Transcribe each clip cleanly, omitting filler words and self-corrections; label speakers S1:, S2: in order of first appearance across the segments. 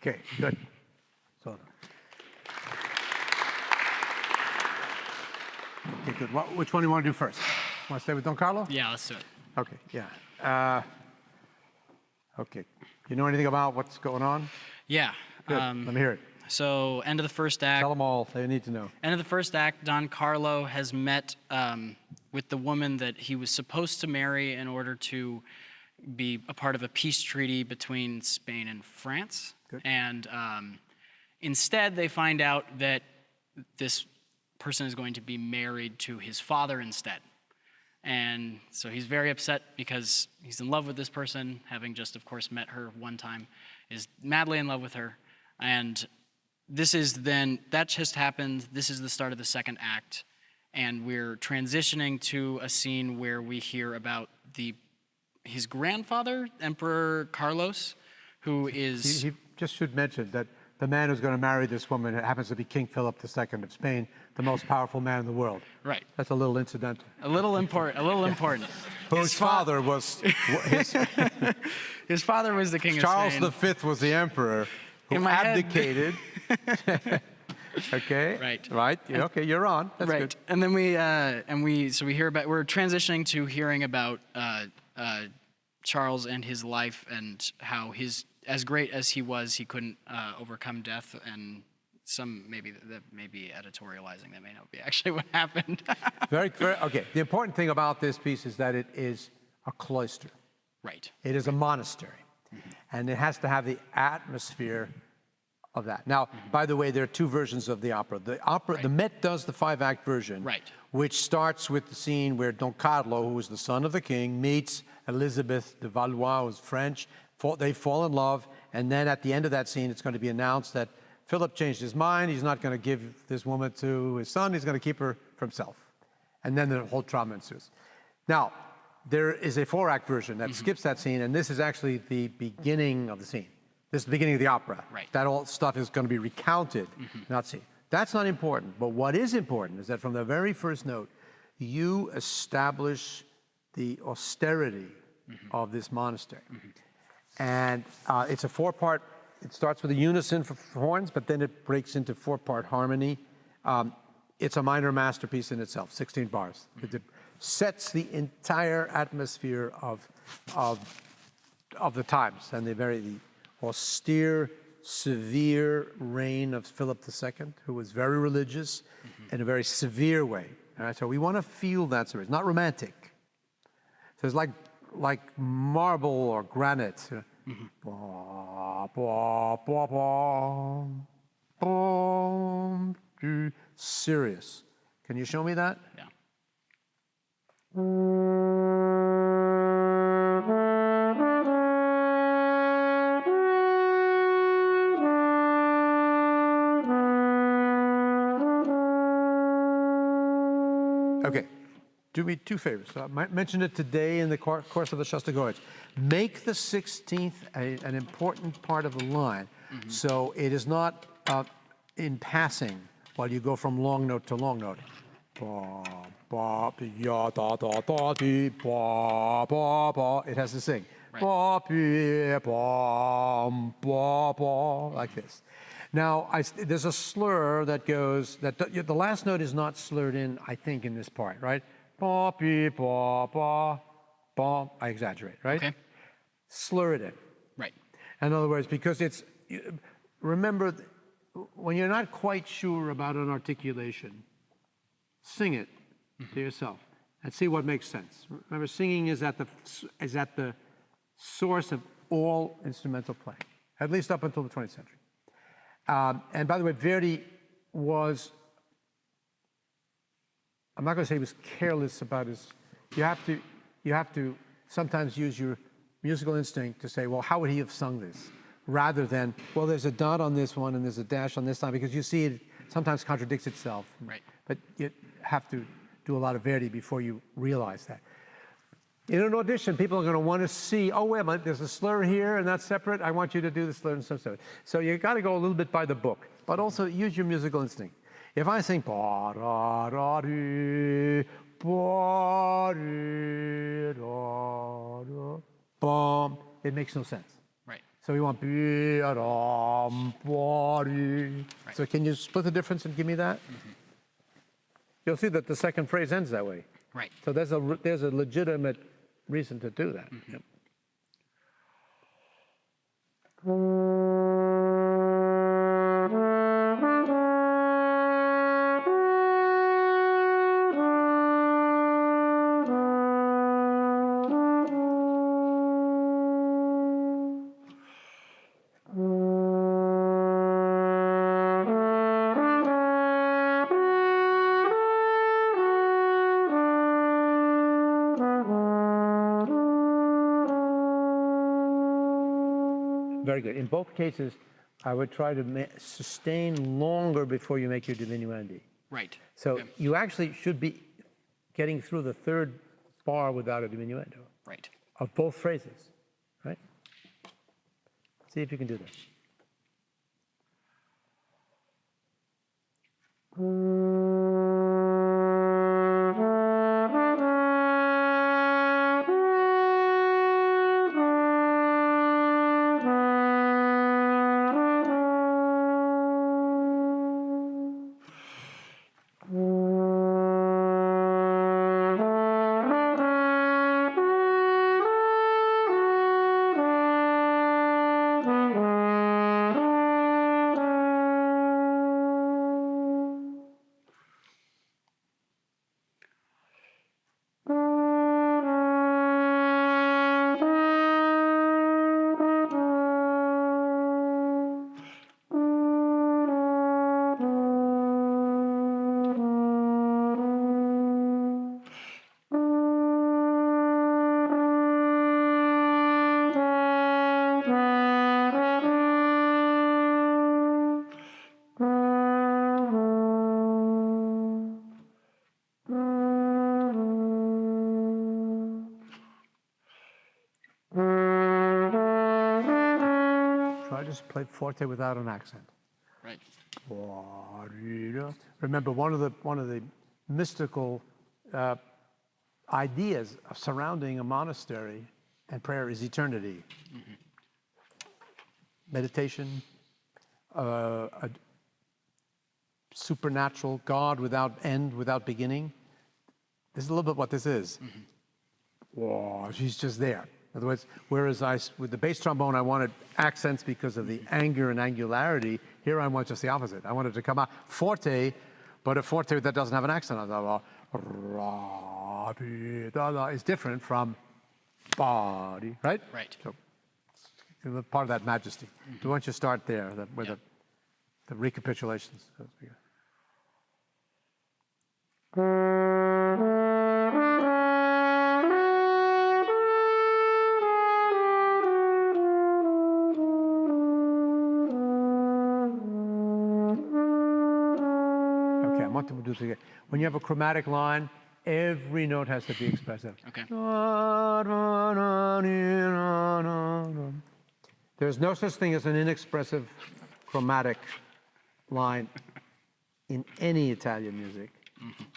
S1: Okay, good. So, okay, good. Which one do you want to do first? Want to stay with Don Carlo?
S2: Yeah, let's do it.
S1: Okay, yeah. Okay. You know anything about what's going on?
S2: Yeah.
S1: Good. Let me hear it.
S2: So, end of the first act.
S1: Tell them all they need to know.
S2: End of the first act, Don Carlo has met with the woman that he was supposed to marry in order to be a part of a peace treaty between Spain and France.
S1: Good.
S2: And instead, they find out that this person is going to be married to his father instead. And so he's very upset because he's in love with this person, having just, of course, met her one time, is madly in love with her. And this is then, that just happened. This is the start of the second act. And we're transitioning to a scene where we hear about his grandfather, Emperor Carlos, who is...
S1: He just should mention that the man who's going to marry this woman happens to be King Philip II of Spain, the most powerful man in the world.
S2: Right.
S1: That's a little incidental.
S2: A little important.
S1: Whose father was...
S2: His father was the king of
S1: Charles
S2: Spain.
S1: V was the emperor who abdicated. Okay.
S2: Right.
S1: Right. Okay, you're on. That's
S2: right.
S1: good.
S2: And then we hear about, we're transitioning to hearing about Charles and his life and how as great as he was, he couldn't overcome death, and some maybe editorializing. That may not be actually what happened.
S1: very okay. The important thing about this piece is that it is a cloister.
S2: Right.
S1: It is a monastery, and it has to have the atmosphere of that. Now, by the way, there are two versions of the opera. The Met does the 5-act version, which starts with the scene where Don Carlo, who is the son of the king, meets Elizabeth de Valois, who's French. They fall in love, and then at the end of that scene, it's going to be announced that Philip changed his mind. He's not going to give this woman to his son. He's going to keep her for himself. And then the whole drama ensues. Now, there is a 4-act version that skips that scene, and this is actually the beginning of the scene. This is the beginning of the opera.
S2: Right.
S1: That all stuff is going to be recounted, not seen. That's not important. But what is important is that from the very first note, you establish the austerity of this monastery. And it's a four-part, it starts with a unison for horns, but then it breaks into four-part harmony. It's a minor masterpiece in itself, 16 bars. It sets the entire atmosphere of the times and the very austere, severe reign of Philip II, who was very religious in a very severe way. All right, so we want to feel that series, not romantic. So it's like marble or granite. Ba, ba, ba, ba, boom, serious. Can you show me that?
S2: Yeah.
S1: Okay, do me two favors. I might mention it today in the course of the Shostakovich. Make the 16th an important part of the line, so it is not in passing while you go from long note to long note. Ba, ba, ya, da, da, da, di, ba, ba, ba. It has to sing. Ba, bi, ba, ba, ba, like this. Now, there's a slur that goes, the last note is not slurred in, I think, in this part, right? Ba, bi, ba, ba, ba. I exaggerate, right?
S2: Okay.
S1: Slur it in.
S2: Right.
S1: In other words, because remember, when you're not quite sure about an articulation, sing it to yourself and see what makes sense. Remember, singing is at the source of all instrumental playing, at least up until the 20th century. And by the way, Verdi was, I'm not going to say he was careless about his, you have to sometimes use your musical instinct to say, well, how would he have sung this? Rather than, well, there's a dot on this one and there's a dash on this time, because you see it sometimes contradicts itself.
S2: Right.
S1: But you have to do a lot of Verdi before you realize that. In an audition, people are going to want to see, oh, wait a minute, there's a slur here and that's separate. I want you to do the slur and stuff. So you got to go a little bit by the book, but also use your musical instinct. If I sing ba da da dee, ba dee da da, bum, it makes no sense.
S2: Right.
S1: So we want be dum ba dee. So can you split the difference and give me that? You'll see that the second phrase ends that way.
S2: Right.
S1: So there's a legitimate reason to do that. Yep. Very good. In both cases, I would try to sustain longer before you make your diminuendo.
S2: Right.
S1: So you actually should be getting through the third bar without a diminuendo.
S2: Right.
S1: Of both phrases, right? See if you can do this. Just play forte without an accent.
S2: Right.
S1: Remember, one of the mystical ideas surrounding a monastery and prayer is eternity. meditation, a supernatural God without end, without beginning. This is a little bit what this is. Whoa, she's just there. In other words, whereas with the bass trombone, I wanted accents because of the anger and angularity, here I want just the opposite. I want it to come out forte, but a forte that doesn't have an accent. It's different from body, right?
S2: Right.
S1: So, part of that majesty. So why don't you start there with the recapitulations. Okay, I want to do this again. When you have a chromatic line, every note has to be expressive.
S2: Okay.
S1: There's no such thing as an inexpressive chromatic line in any Italian music,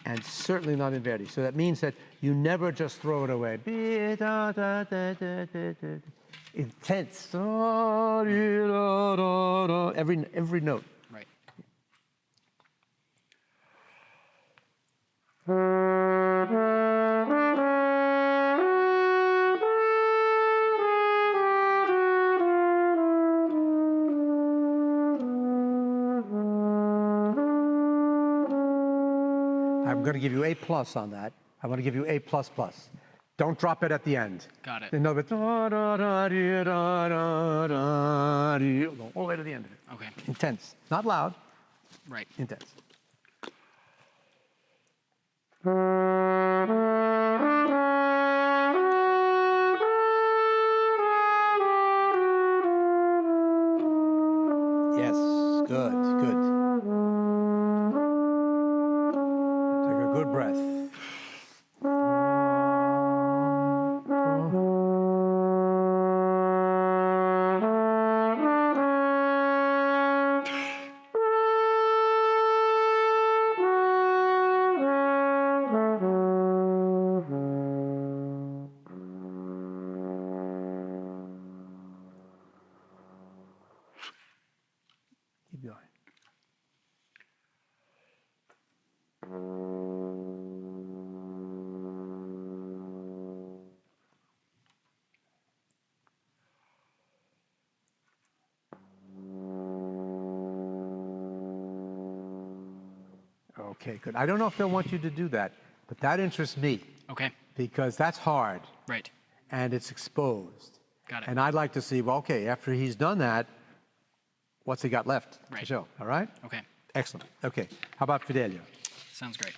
S1: and certainly not in Verdi. So that means that you never just throw it away. Intense. Every note.
S2: Right.
S1: I'm going to give you A+ on that. I want to give you A++. Don't drop it at the end.
S2: Got it.
S1: No, but all the way to the end of it.
S2: Okay.
S1: Intense. Not loud.
S2: Right.
S1: Intense. Yes, good, good. Take a good breath. Keep going. Okay, good. I don't know if they'll want you to do that, but that interests me
S2: Okay.
S1: because that's hard
S2: Right.
S1: and it's exposed.
S2: Got it.
S1: And I'd like to see, well, okay, after he's done that, what's he got left to
S2: Right.
S1: show? All right?
S2: Okay.
S1: Excellent. Okay. How about Fidelio?
S2: Sounds great.